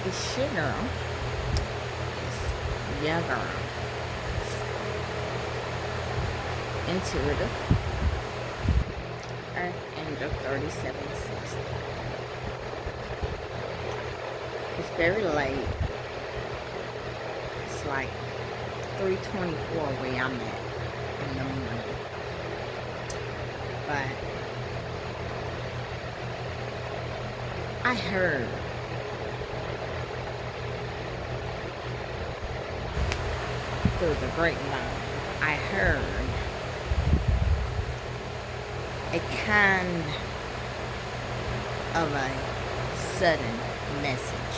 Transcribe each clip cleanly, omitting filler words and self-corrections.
It's your girl. It's your girl. Intuitive. Earth Angel 3760. It's very late. It's like 3:24 where I'm at in the morning. But I heard through the grapevine, I heard a kind of a sudden message.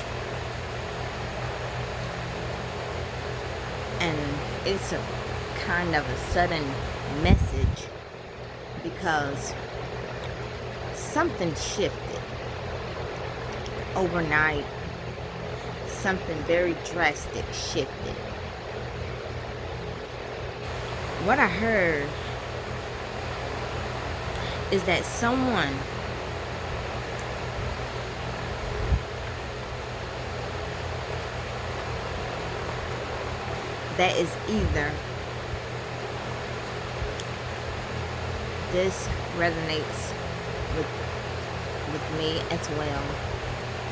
And it's a kind of a sudden message because something shifted overnight. Something very drastic shifted. What I heard is that someone that is either, this resonates with me as well.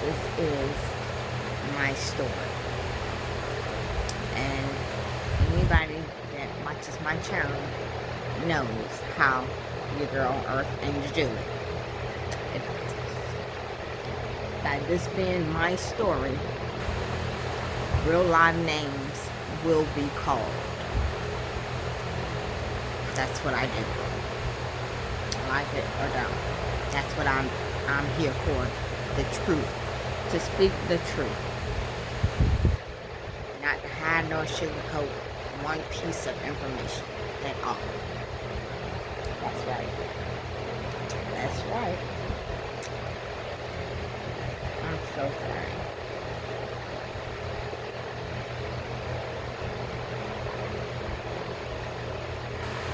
This is my story. And anybody that watches my channel knows how your girl Earth Angel do it. By this being my story, real live names will be called. That's what I do. Like it or don't. That's what I'm here for. The truth. To speak the truth. Not to hide nor sugarcoat one piece of information at all. That's right. That's right. I'm so sorry.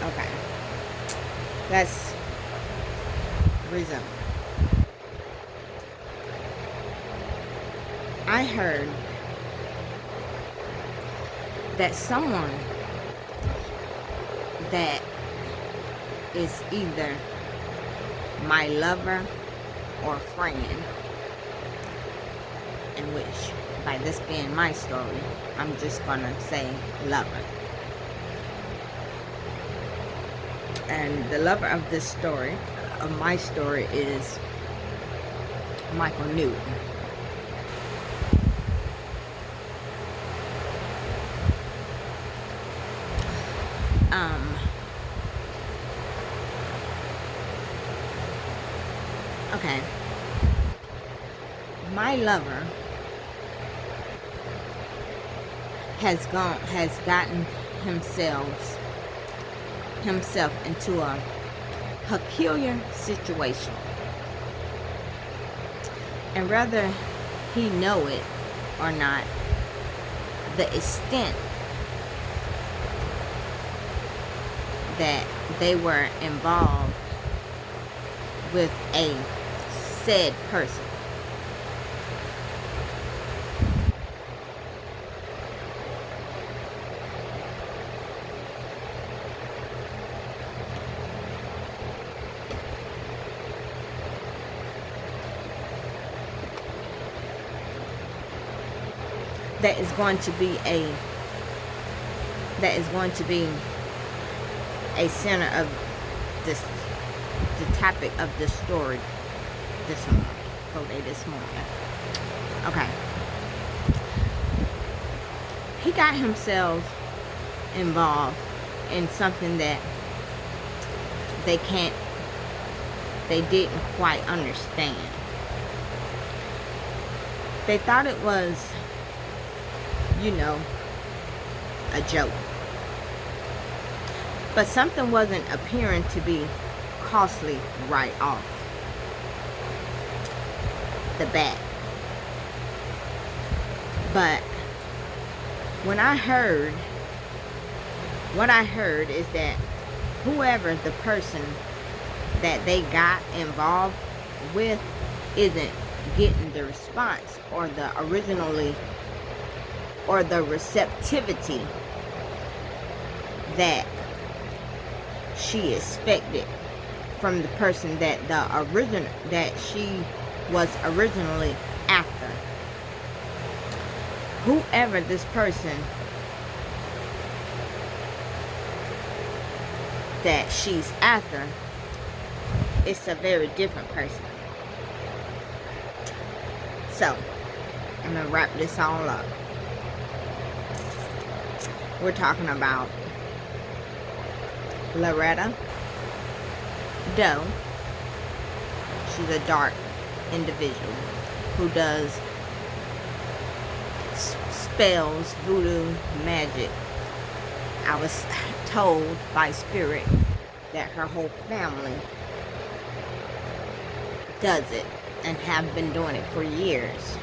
Okay. Let's resume. I heard that someone that is either my lover or friend, in which, by this being my story, I'm just gonna say lover. And the lover of this story, of my story, is Michael Newton. Okay. My lover has gotten himself into a peculiar situation. And whether he know it or not, the extent that they were involved with a said person. That is going to be a center of this, the topic of this story this morning. Okay. He got himself involved in something that they didn't quite understand. They thought it was, a joke. But something wasn't appearing to be costly right off the bat. But what I heard is that whoever the person that they got involved with isn't getting the response or the receptivity that she expected from the person that she was originally after. Whoever this person that she's after, it's a very different person. So, I'm gonna wrap this all up. We're talking about Loretta Doe. She's a dark individual who does spells, voodoo, magic. I was told by spirit that her whole family does it and have been doing it for years,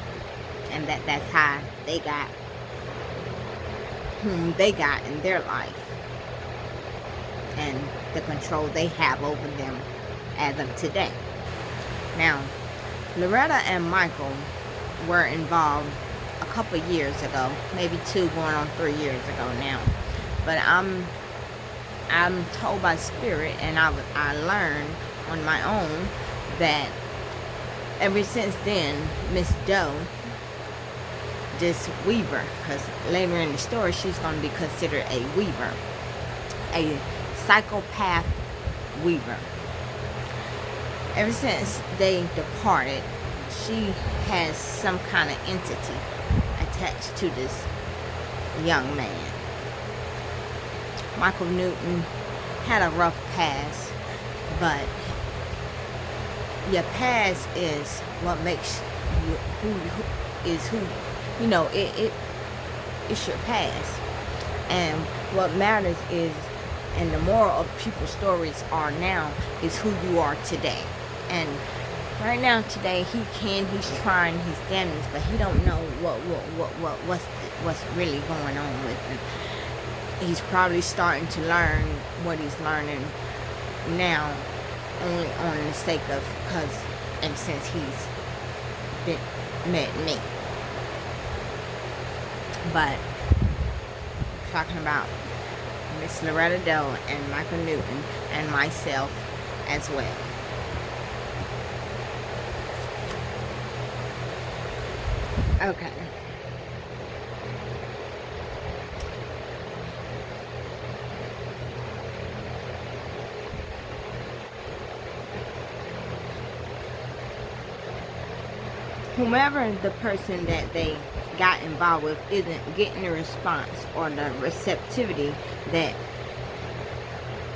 and that's how they got whom they got in their life and the control they have over them as of today. Now, Loretta and Michael were involved a couple years ago, maybe 2 going on 3 years ago now. But I'm told by spirit, and I learned on my own, that ever since then, Miss Doe, this weaver, because later in the story she's going to be considered a weaver, a psychopath weaver. Ever since they departed, she has some kind of entity attached to this young man. Michael Newton had a rough past, but your past is what makes you who you know. It's your past, and what matters is, and the moral of people's stories are now, is who you are today. And right now, today, he's trying his damnedest, but he don't know what's really going on with him. He's probably starting to learn what he's learning now, only on the sake of, because ever since he's met me. But talking about Miss Loretta Doe and Michael Newton and myself as well. Okay. Whomever the person that they got involved with isn't getting the response or the receptivity that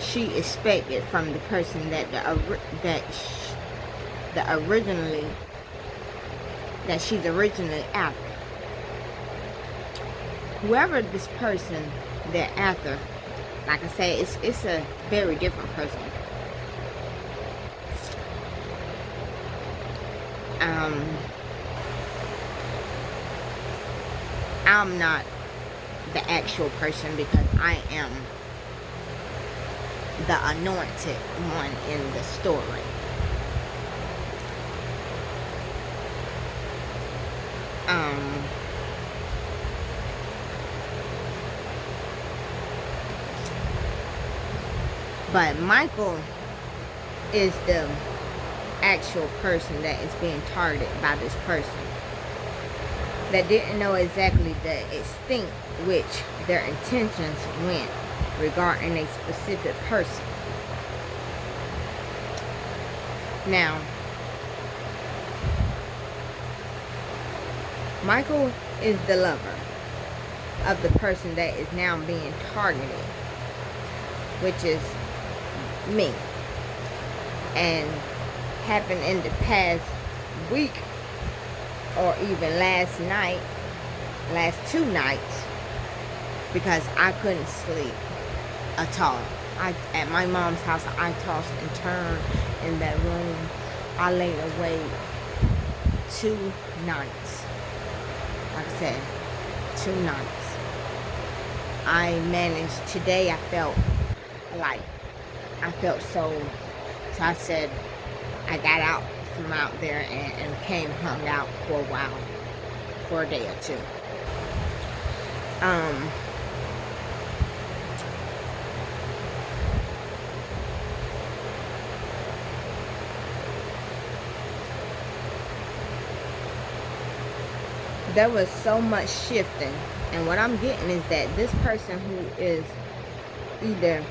she expected from the person that she's originally after. Whoever this person they're after, like I said, it's a very different person. I'm not the actual person, because I am the anointed one in the story. But Michael is the actual person that is being targeted by this person that didn't know exactly the extent which their intentions went regarding a specific person. Now, Michael is the lover of the person that is now being targeted, which is me. And happened in the past week, or even last 2 nights, because I couldn't sleep at all. At my mom's house, I tossed and turned in that room. I laid awake 2 nights. Like I said, 2 nights. I managed, today I felt so I said, I got out from out there and came, hung out for a while, for a day or two. There was so much shifting, and what I'm getting is that this person who is either,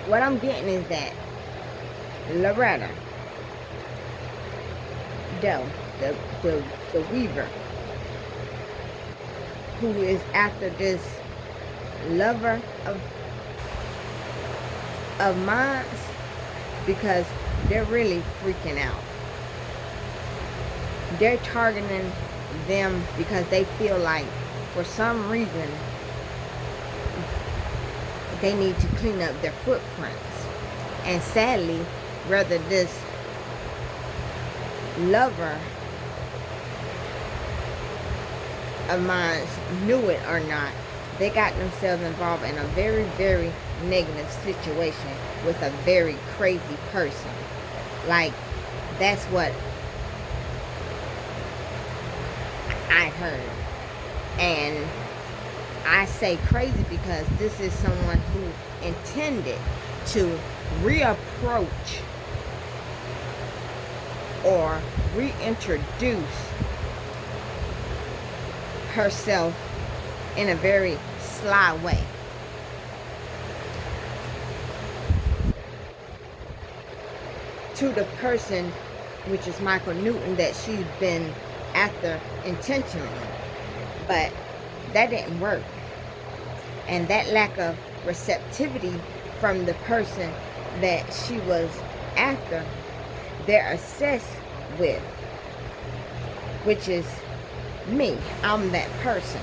what I'm getting is that Loretta, the weaver, who is after this lover of mine, because they're really freaking out. They're targeting them because they feel like for some reason they need to clean up their footprints. And sadly, whether this lover of mine knew it or not, they got themselves involved in a very, very negative situation with a very crazy person. Like, that's what I heard. And I say crazy because this is someone who intended to reapproach or reintroduce herself in a very sly way. To the person, which is Michael Newton, that she's been after intentionally. But that didn't work. And that lack of receptivity from the person that she was after, they're obsessed with, which is me. I'm that person.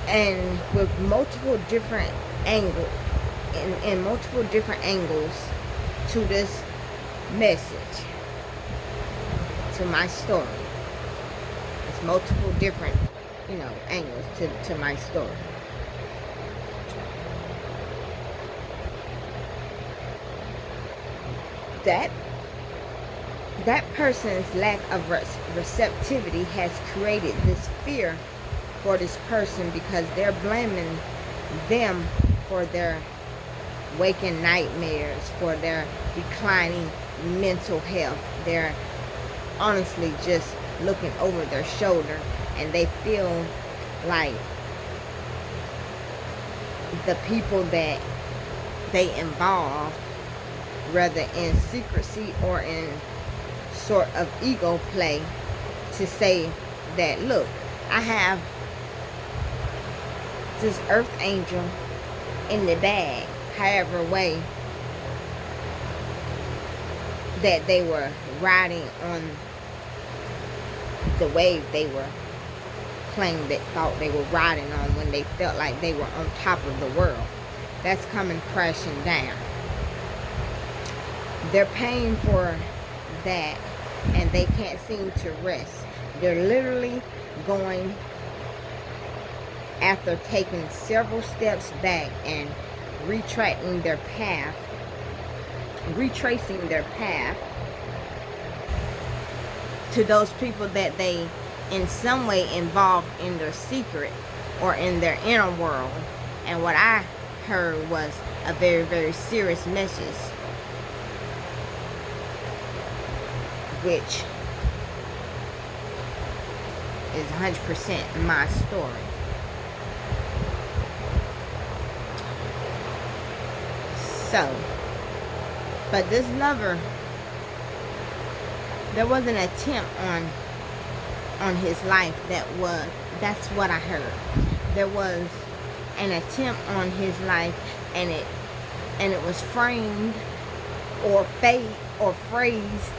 And with multiple different angles, in multiple different angles to this message, to my story. It's multiple different, angles to my story. That person's lack of receptivity has created this fear for this person, because they're blaming them for their waking nightmares, for their declining mental health. They're honestly just looking over their shoulder, and they feel like the people that they involve, whether in secrecy or in sort of ego play, to say that, look, I have this earth angel in the bag, however way that they were riding on the wave they were claiming, that thought they were riding on, when they felt like they were on top of the world. That's coming crashing down. They're paying for that, and they can't seem to rest. They're literally going, after taking several steps back and retracing their path, retracing their path to those people that they in some way involved in their secret or in their inner world. And what I heard was a very, very serious message, which is 100% my story. So, but this lover, there was an attempt on his life. That's what I heard. There was an attempt on his life, and it was framed or phrased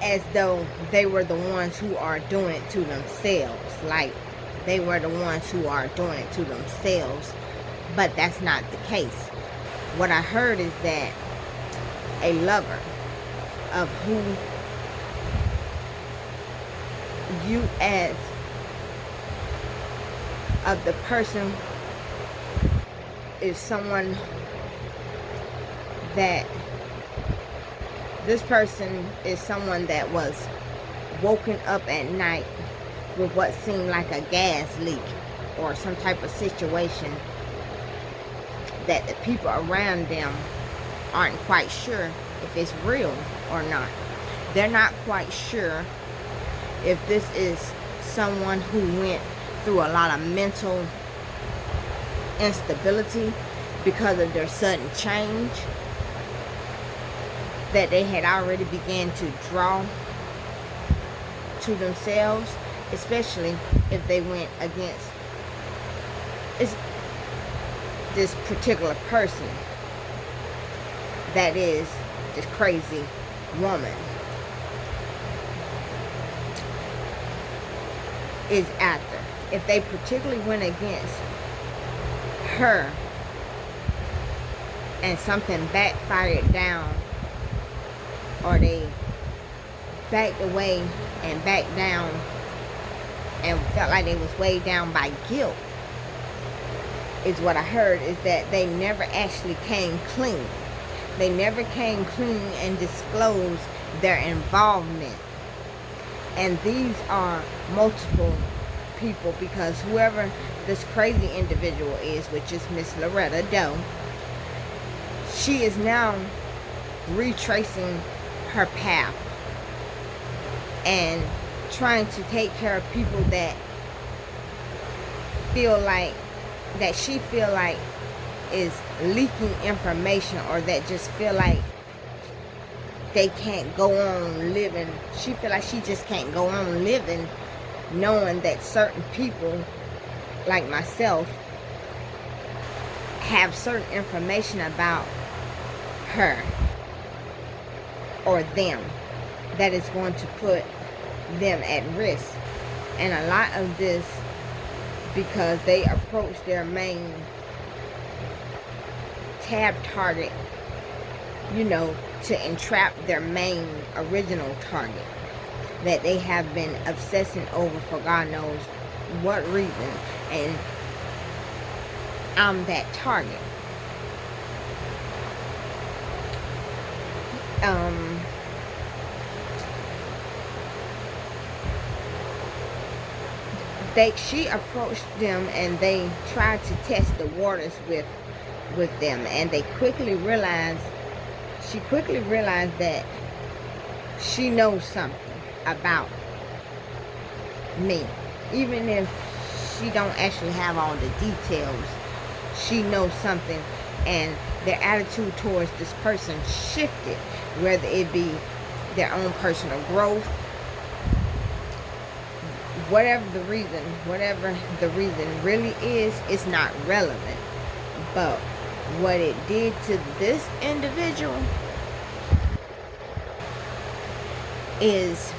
as though they were the ones who are doing it to themselves. Like they were the ones who are doing it to themselves. But that's not the case. What I heard is that a lover of who you as of the person is someone that this person is someone that was woken up at night with what seemed like a gas leak or some type of situation that the people around them aren't quite sure if it's real or not. They're not quite sure if this is someone who went through a lot of mental instability because of their sudden change that they had already began to draw to themselves, especially if they went against this particular person that is this crazy woman is after. If they particularly went against her and something backfired down, or they backed away and backed down and felt like they was weighed down by guilt, is what I heard, is that they never actually came clean. They never came clean and disclosed their involvement. And these are multiple people, because whoever this crazy individual is, which is Miss Loretta Doe, she is now retracing her path and trying to take care of people that she feel like is leaking information, or that just feel like they can't go on living. She feel like she just can't go on living knowing that certain people like myself have certain information about her or them that is going to put them at risk. And a lot of this because they approach their main tab target, to entrap their main original target that they have been obsessing over for God knows what reason. And I'm that target. She approached them and they tried to test the waters with them, and she quickly realized that she knows something about me. Even if she don't actually have all the details, she knows something, and their attitude towards this person shifted, whether it be their own personal growth, whatever the reason really is, it's not relevant. But what it did to this individual is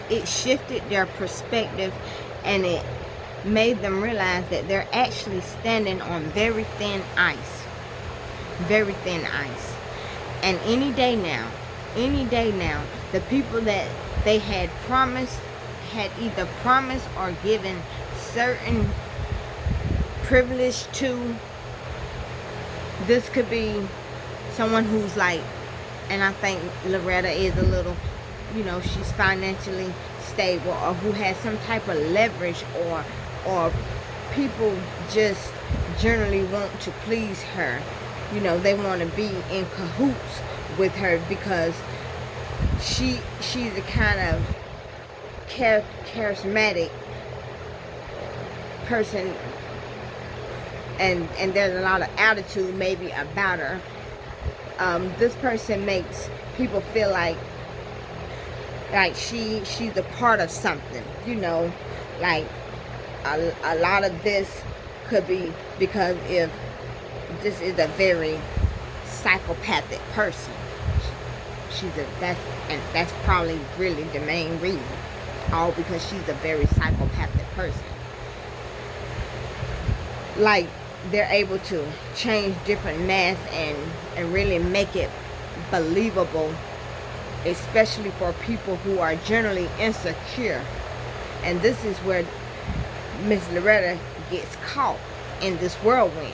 it shifted their perspective, and it made them realize that they're actually standing on very thin ice. Very thin ice. And any day now, the people that they had either promised or given certain privilege to, this could be someone who's like, and I think Loretta is a little, she's financially stable, or who has some type of leverage, or people just generally want to please her. They want to be in cahoots with her because she's a kind of charismatic person, and there's a lot of attitude maybe about her. This person makes people feel like she's a part of something, like a lot of this could be because if this is a very psychopathic person, that's probably really the main reason, all because she's a very psychopathic person. Like they're able to change different masks and really make it believable, especially for people who are generally insecure. And this is where Miss Loretta gets caught in this whirlwind.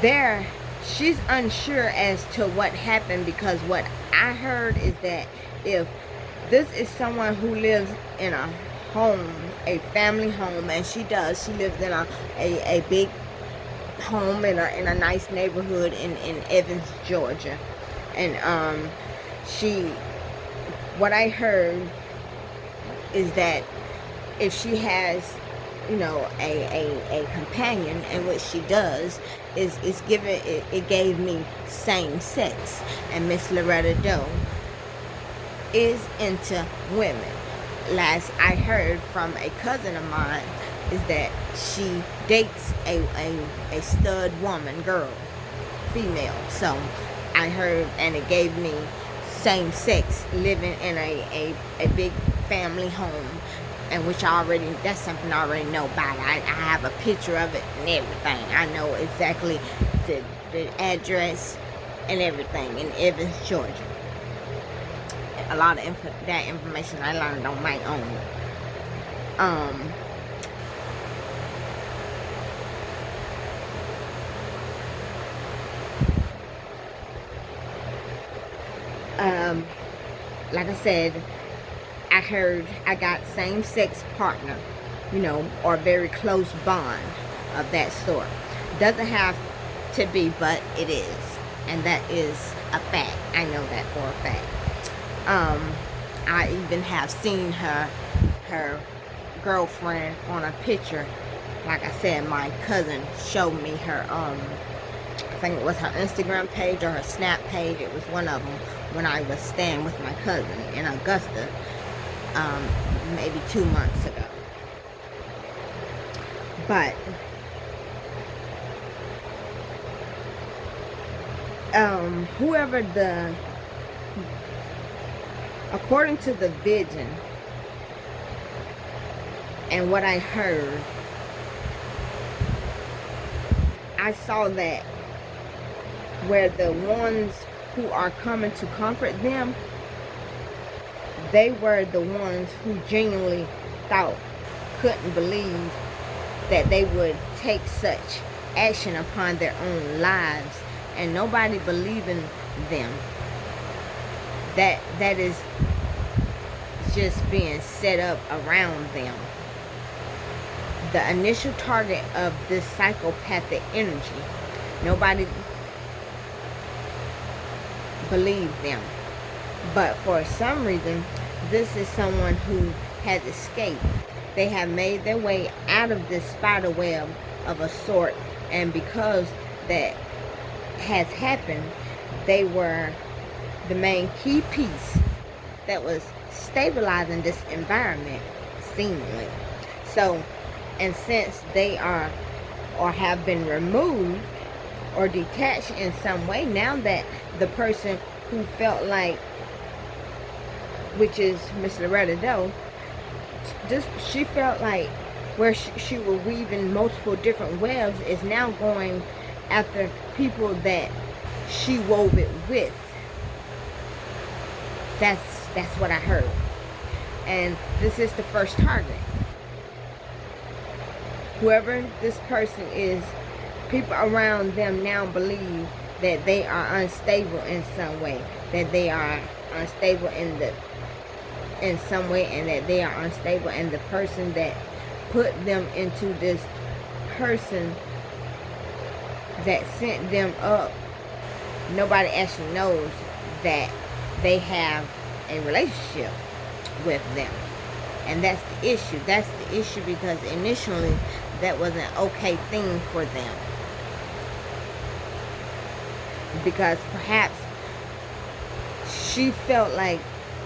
There, she's unsure as to what happened, because what I heard is that if this is someone who lives in a home, a family home, and she lives in a big home in a nice neighborhood in Evans, Georgia. And what I heard is that if she has, you know, a companion, and what she does is it gave me same sex. And Miss Loretta Doe is into women. Last I heard from a cousin of mine is that she dates a stud woman, girl, female. So I heard, and it gave me same sex, living in a big family home, and which that's something I already know about. I have a picture of it and everything. I know exactly the address and everything in Evans, Georgia. A lot of that information I learned on my own. Like I said, I heard I got same-sex partner, you know, or very close bond of that sort. Doesn't have to be, but it is, and that is a fact. I know that for a fact. I even have seen her girlfriend on a picture. Like I said, my cousin showed me her, I think it was her Instagram page or her Snap page. It was one of them, when I was staying with my cousin in Augusta, maybe 2 months ago. But according to the vision and what I heard, I saw that where the ones who are coming to comfort them, they were the ones who genuinely couldn't believe that they would take such action upon their own lives, and nobody believing them. That is just being set up around them. The initial target of this psychopathic energy, nobody believed them. But for some reason, this is someone who has escaped. They have made their way out of this spider web of a sort, and because that has happened, they were the main key piece that was stabilizing this environment, seemingly. So, and since they are or have been removed or detached in some way, now that the person who felt like, which is Miss Loretta Doe, she felt like where she was weaving multiple different webs is now going after people that she wove it with. That's what I heard. And this is the first target. Whoever this person is, people around them now believe that they are unstable in some way, that they are unstable in some way, and that they are unstable, and the person that put them into this person that sent them up, nobody actually knows that they have a relationship with them. And that's the issue. That's the issue, because initially that was an okay thing for them, because perhaps she felt like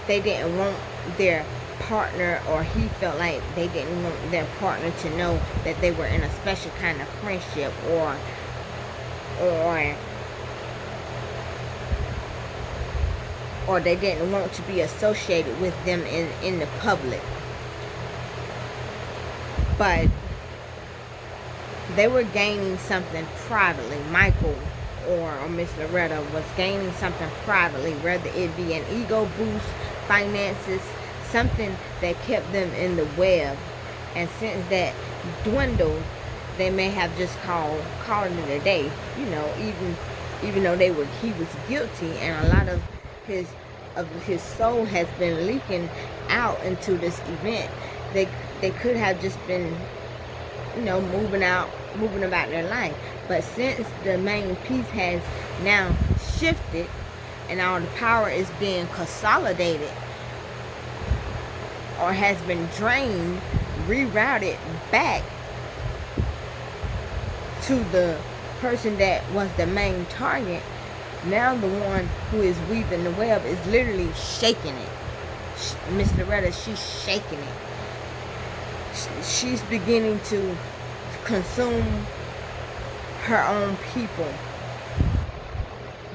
they didn't want their partner, or he felt like they didn't want their partner to know that they were in a special kind of friendship, or they didn't want to be associated with them in the public. But they were gaining something privately. Michael or Miss Loretta was gaining something privately, whether it be an ego boost, finances, something that kept them in the web. And since that dwindled, they may have just called it a day. You know, even though he was guilty, and a lot of his soul has been leaking out into this event. They could have just been, you know, moving about their life. But since the main piece has now shifted and all the power is being consolidated or has been drained, rerouted back to the person that was the main target, now the one who is weaving the web is literally shaking it. Miss Loretta, she's shaking it. She's beginning to consume her own people.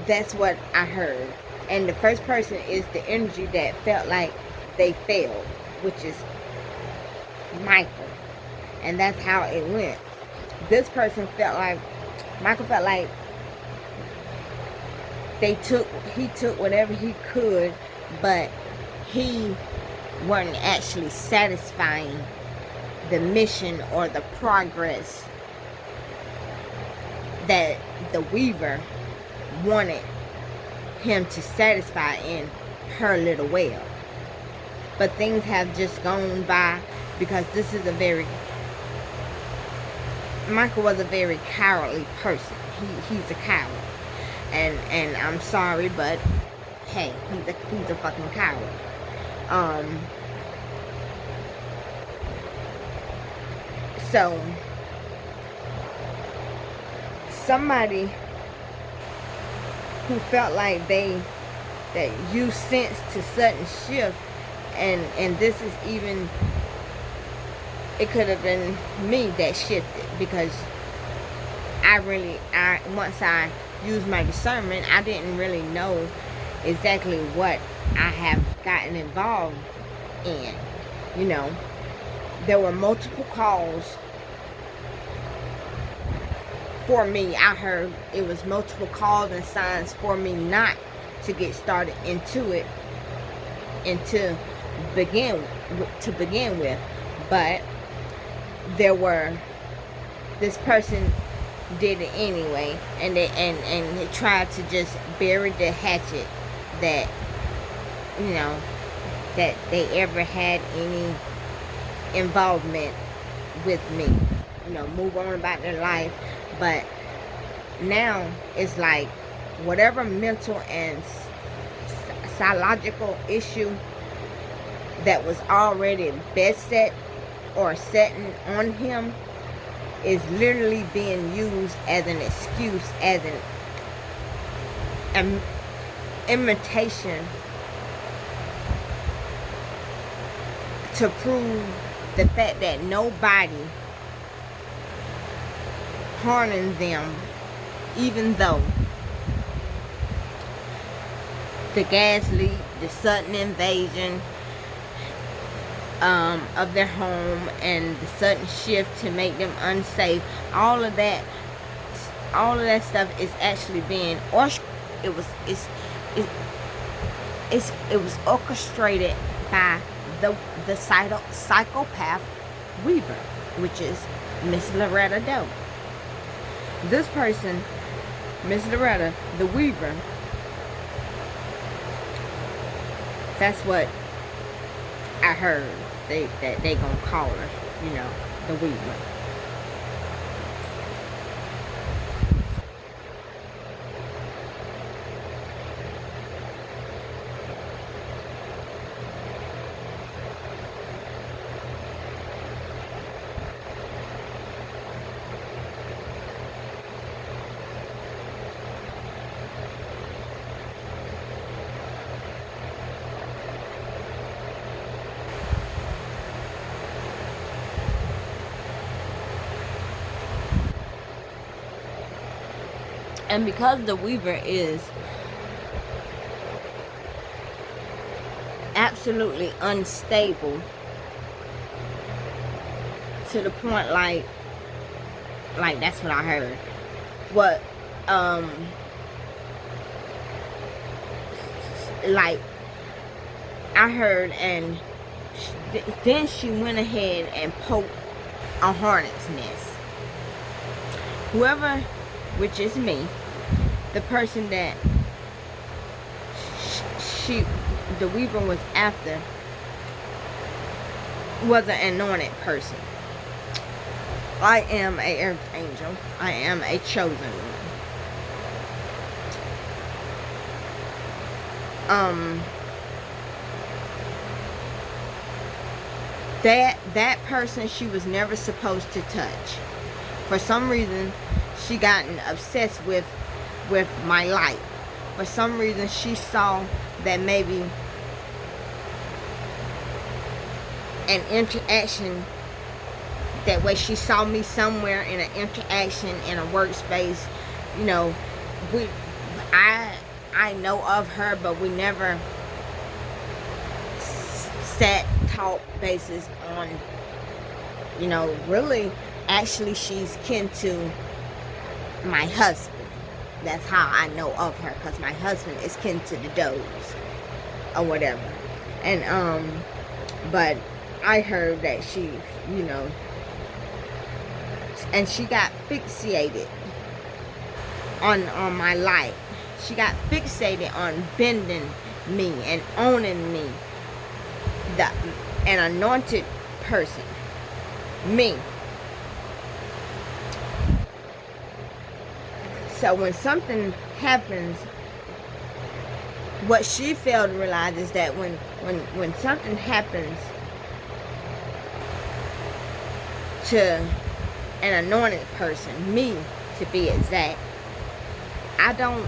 That's what I heard. And the first person is the energy that felt like they failed, which is Michael. And that's how it went. This person Michael felt like he took whatever he could, but he wasn't actually satisfying the mission or the progress that the weaver wanted him to satisfy in her little web. But things have just gone by, because Michael was a very cowardly person. He's a coward. And I'm sorry, but hey, he's a fucking coward. So somebody who felt like that you sensed to sudden shift, and this is even, it could have been me that shifted, because once I used my discernment, I didn't really know exactly what I have gotten involved in. You know, there were multiple calls for me. I heard it was multiple calls and signs for me not to get started into it and to begin with. But this person did it anyway, and they tried to just bury the hatchet that, you know, that they ever had any involvement with me. You know, move on about their life. But now it's like whatever mental and psychological issue that was already beset or setting on him is literally being used as an excuse, as an imitation to prove the fact that nobody harming them, even though the gas leak, the sudden invasion of their home, and the sudden shift to make them unsafe, all of that stuff is actually being it was orchestrated by the psychopath weaver, which is Miss Loretta Doe. This person, Miss Loretta, the weaver, that's what I heard that they gonna call her, you know, the weaver. And because the weaver is absolutely unstable to the point like Like, that's what I heard. What, like, I heard, and then she went ahead and poked a hornet's nest. Whoever, which is me, the person that the weaver was after, was an anointed person. I am a earth angel. I am a chosen one. That person she was never supposed to touch. For some reason, she gotten obsessed with my light. For some reason, she saw that maybe an interaction, that way she saw me somewhere in an interaction in a workspace. You know, I know of her, but we never sat, talk basis on, you know, really. Actually, she's kin to my husband. That's how I know of her, because my husband is kin to the does or whatever. And but I heard that she, you know, and she got fixated on my light. She got fixated on bending me and owning me, an anointed person, me. So when something happens, what she failed to realize is that when something happens to an anointed person, me to be exact, I don't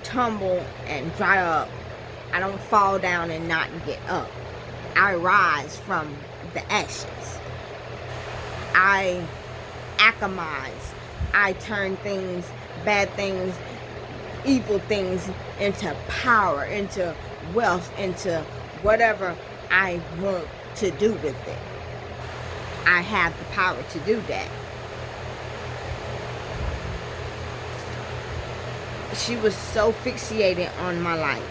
tumble and dry up. I don't fall down and not get up. I rise from the ashes. I alchemize. I turn things, bad things, evil things into power, into wealth, into whatever I want to do with it. I have the power to do that. She was so fixated on my light.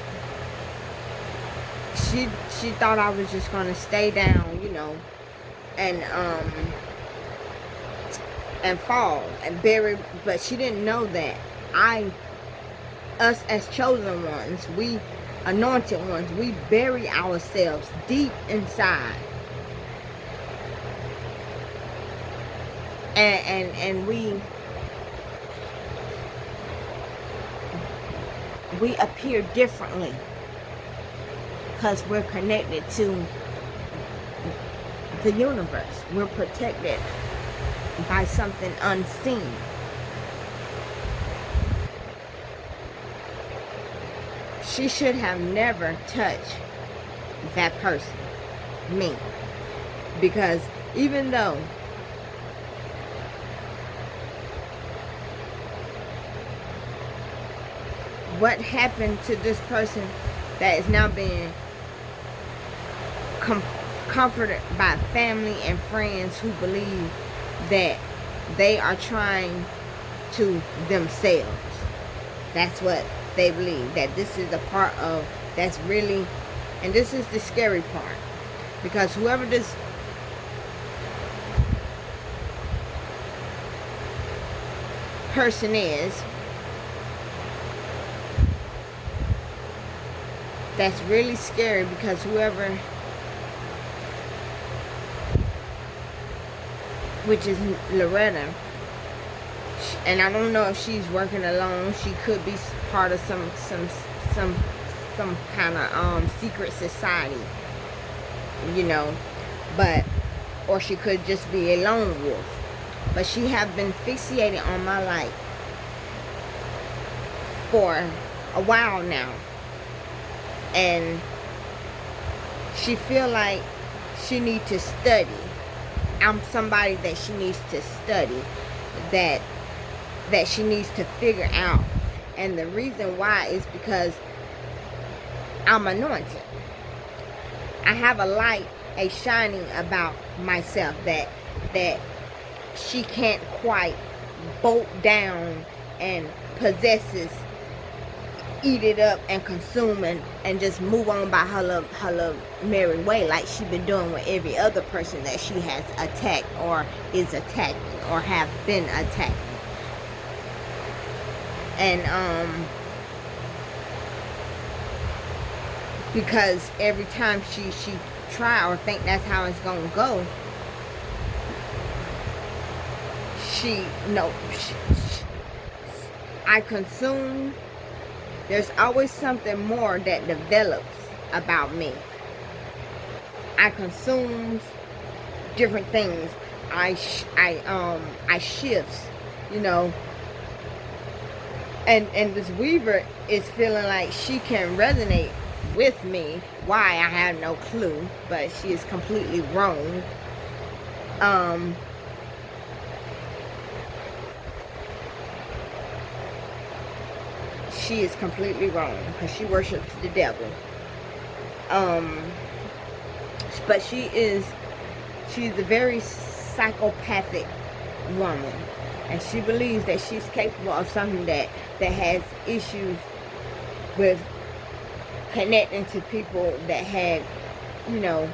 She thought I was just gonna stay down, you know, and fall and bury, but she didn't know that us as chosen ones, we anointed ones, we bury ourselves deep inside, and we appear differently because we're connected to the universe. We're protected by something unseen. She should have never touched that person, me, because even though what happened to this person that is now being comforted by family and friends who believe that they are trying to themselves. That's what they believe, that this is a part of, that's really, and this is the scary part, because whoever this person is, that's really scary, because whoever, which is Loretta, and I don't know if she's working alone. She could be part of some kind of secret society, you know, but, or she could just be a lone wolf. But she have been fixated on my light for a while now, and she feel like she need to study. I'm somebody that she needs to study, that she needs to figure out. And the reason why is because I'm anointed. I have a light a shining about myself that she can't quite bolt down and possesses, eat it up and consume and just move on by her little merry way, like she been doing with every other person that she has attacked or is attacking or have been attacking. And because every time she try or think that's how it's gonna go, I consume. There's always something more that develops about me. I consume different things. I shifts, you know. And this Weaver is feeling like she can resonate with me. Why, I have no clue, but she is completely wrong. She is completely wrong because she worships the devil. But she's a very psychopathic woman, and she believes that she's capable of something that has issues with connecting to people that had, you know,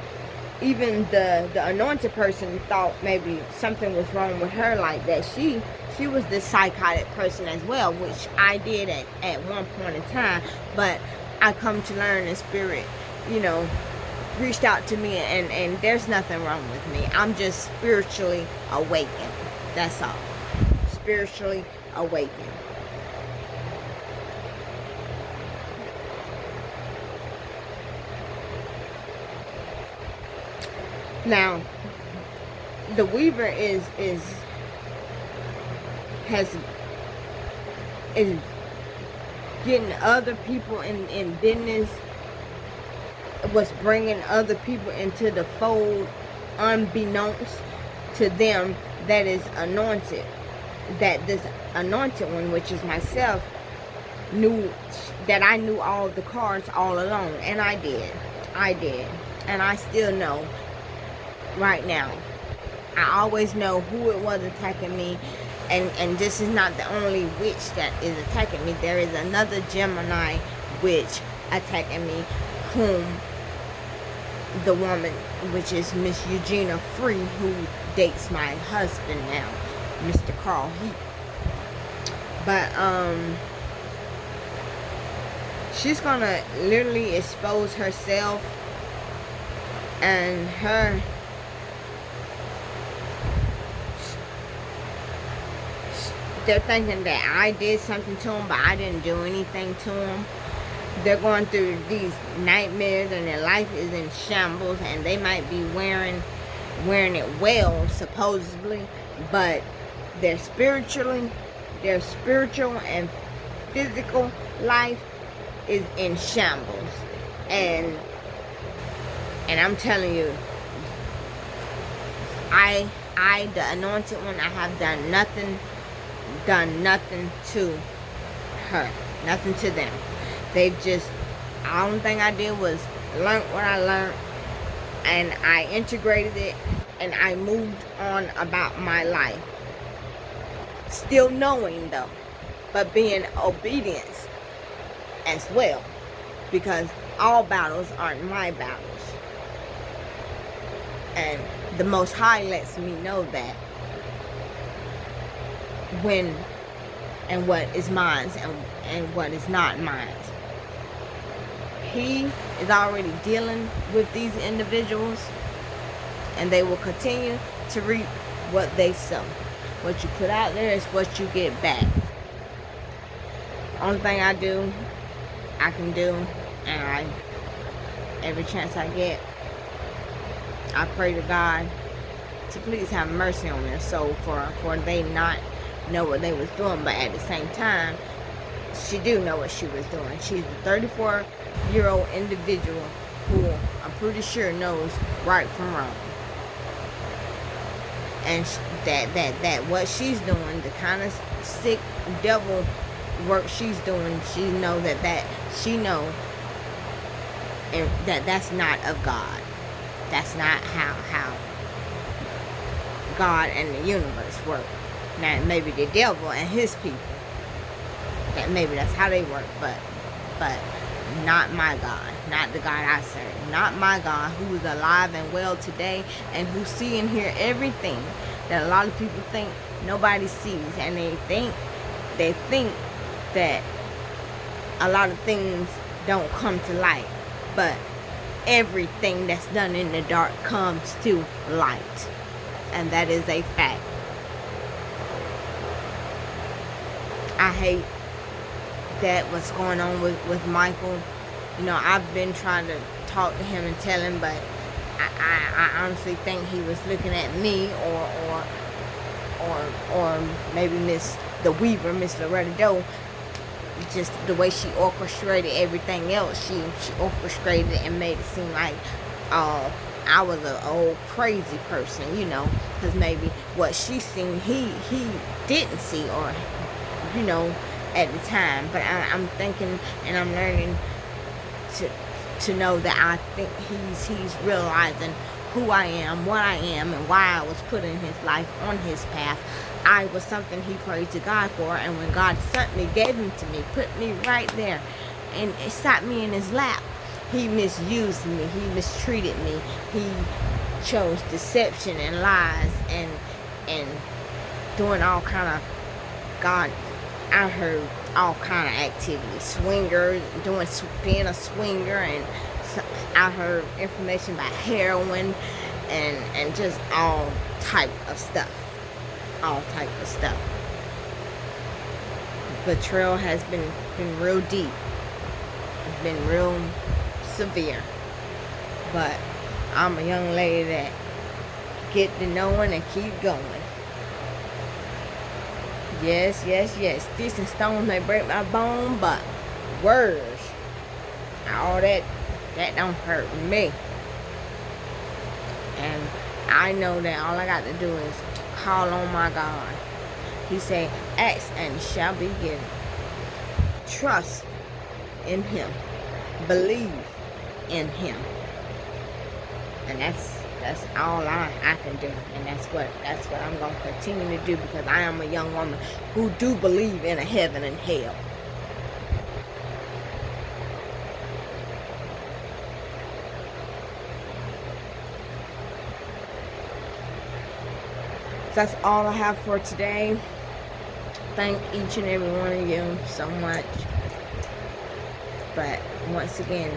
even the anointed person thought maybe something was wrong with her, like that she was this psychotic person as well, which I did at one point in time. But I come to learn in spirit, you know, reached out to me, and there's nothing wrong with me. I'm just spiritually awakened. That's all. Spiritually awakened. Now, the Weaver is getting other people in business, was bringing other people into the fold unbeknownst to them that is anointed, that this anointed one, which is myself, knew that I knew all the cards all along, and I did, and I still know right now. I always know who it was attacking me, and this is not the only witch that is attacking me. There is another Gemini witch attacking me, whom the woman, which is Miss Eugenia Free, who dates my husband now, Mr. Carl Heath. But she's gonna literally expose herself and her. They're thinking that I did something to them, but I didn't do anything to them. They're going through these nightmares, and their life is in shambles, and they might be wearing it well, supposedly, but their spiritual and physical life is in shambles. And I'm telling you, I the anointed one, I have done nothing to her, nothing to them. They've just, the only thing I did was learn what I learned, and I integrated it, and I moved on about my life. Still knowing though, but being obedient as well, because all battles aren't my battles. And the Most High lets me know that when and what is mine and what is not mine. He is already dealing with these individuals, and they will continue to reap what they sow. What you put out there is what you get back. Only thing I can do, and every chance I get, I pray to God to please have mercy on their soul, for they not know what they was doing. But at the same time, she do know what she was doing. She's a 34-year-old individual who I'm pretty sure knows right from wrong. And that what she's doing, the kind of sick devil work she's doing, she know that she know, and that's not of God. That's not how God and the universe work. Now maybe the devil and his people, that maybe that's how they work, but not my God, not the God I serve, not my God, who is alive and well today, and who see and hear everything that a lot of people think nobody sees, and they think that a lot of things don't come to light, but everything that's done in the dark comes to light, and that is a fact. I hate that what's going on with Michael. You know, I've been trying to talk to him and tell him, but I honestly think he was looking at me or maybe Miss Loretta Doe, just the way she orchestrated everything else. She orchestrated it and made it seem like I was an old crazy person, you know, because maybe what she seen he didn't see, or you know, at the time. But I'm thinking and I'm learning to know that I think he's realizing who I am, what I am, and why I was put in his life, on his path. I was something he prayed to God for, and when God sent me, gave him to me, put me right there, and it sat me in his lap, he misused me, he mistreated me, he chose deception and lies and doing all kind of, God, I heard all kind of activities, swingers, being a swinger, and I heard information about heroin and just all type of stuff. Betrayal has been real deep. It's been real severe. But I'm a young lady that get to knowing and keep going. Yes. Sticks and stones may break my bone, but words, all that don't hurt me. And I know that all I got to do is call on my God. He said, ask and it shall be given. Trust in him. Believe in him. And that's all I can do. And that's what I'm going to continue to do, because I am a young woman who do believe in a heaven and hell. That's all I have for today. Thank each and every one of you so much. But once again,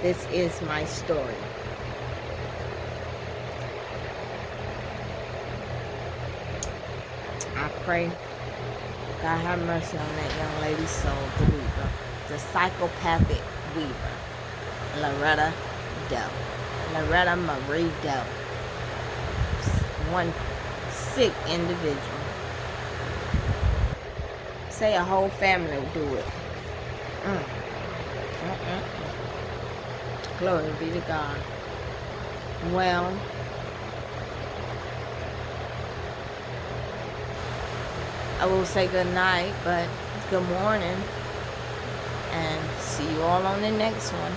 this is my story. I pray God have mercy on that young lady's soul, the weaver, the psychopathic weaver, Loretta Marie Doe. One sick individual. Say a whole family would do it. Glory be to God. Well, I will say good night, but good morning, and see you all on the next one.